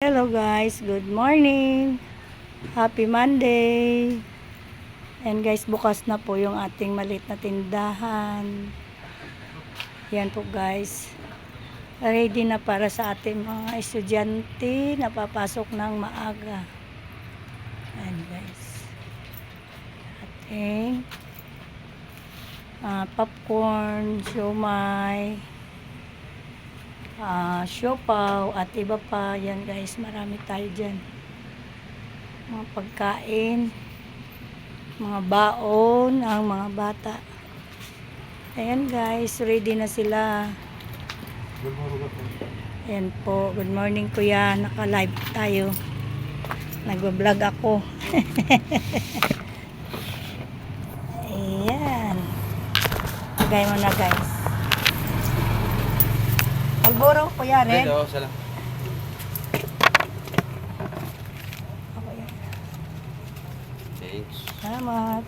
Hello guys, good morning. Happy Monday. And guys, bukas na po yung ating maliit na tindahan. Yan po guys. Ready na para sa ating mga estudyante na papasok ng maaga. Ayan guys. Ating popcorn, siomai, siopaw at iba pa. Yan guys, marami tayo dyan, mga pagkain, mga baon ang mga bata. Ayan guys, ready na sila. Ayan po, good morning kuya, naka live tayo, nagbablog ako. Ayan, lagay mo na guys. Alboro, kuya, red. Oo, salam. Okay. Thanks. Salamat.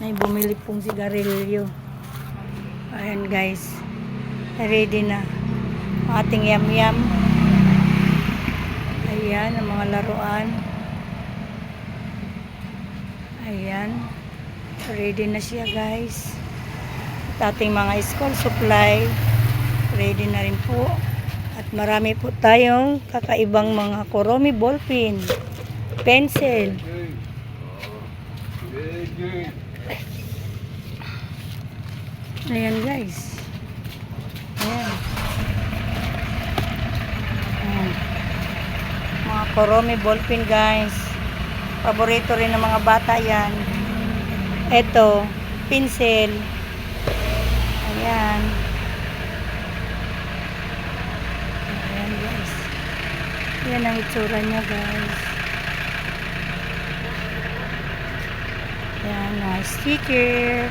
May bumili pong sigarilyo. Ayan guys. Ready na. Ating yam-yam. Ayan, ang mga laruan. Ayan. Ready na siya guys. At ating mga school supply. Ready na rin po. At marami po tayong kakaibang mga Kuromi ballpen, pencil. Ayan guys. Ayan. Ayan. Mga Kuromi ballpen guys. Paborito rin ng mga bata yan. Ito, pencil. Ayan. Ayan guys. Yan ang itsura niya guys. Ayan, sticker.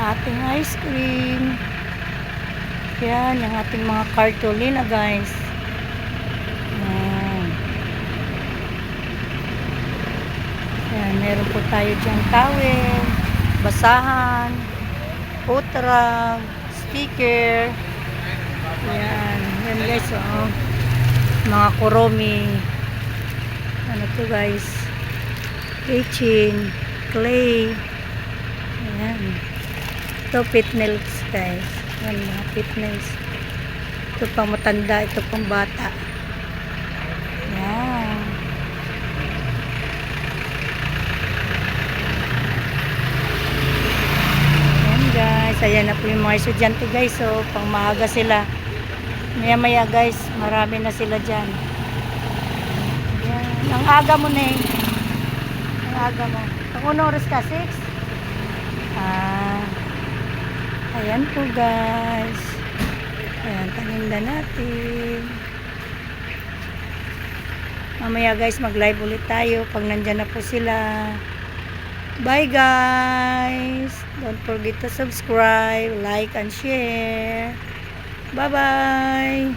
Ating ice cream. Yan, yung ating mga cartolina guys. Yan. Yan, meron po tayo dyan towel, basahan, putrag, sticker. Yan, yan guys, oh. Mga Kuromi. Ano to guys? Kitchen, clay. Ayan. Ito pit nails guys. Yan mga pit nails. Ito pang matanda, ito pang bata. Yan. Yan guys. Ayan na po yung mga estudyante guys. So pang maaga sila. Maya maya guys. Marami na sila dyan. Yan. Ang aga mo na eh. Ang aga mo. Pang unong oras ka? 6? Ayan po guys. Ayan, paninda natin. Mamaya guys, mag-live ulit tayo pag nandyan na po sila. Bye guys. Don't forget to subscribe, like, and share. Bye-bye.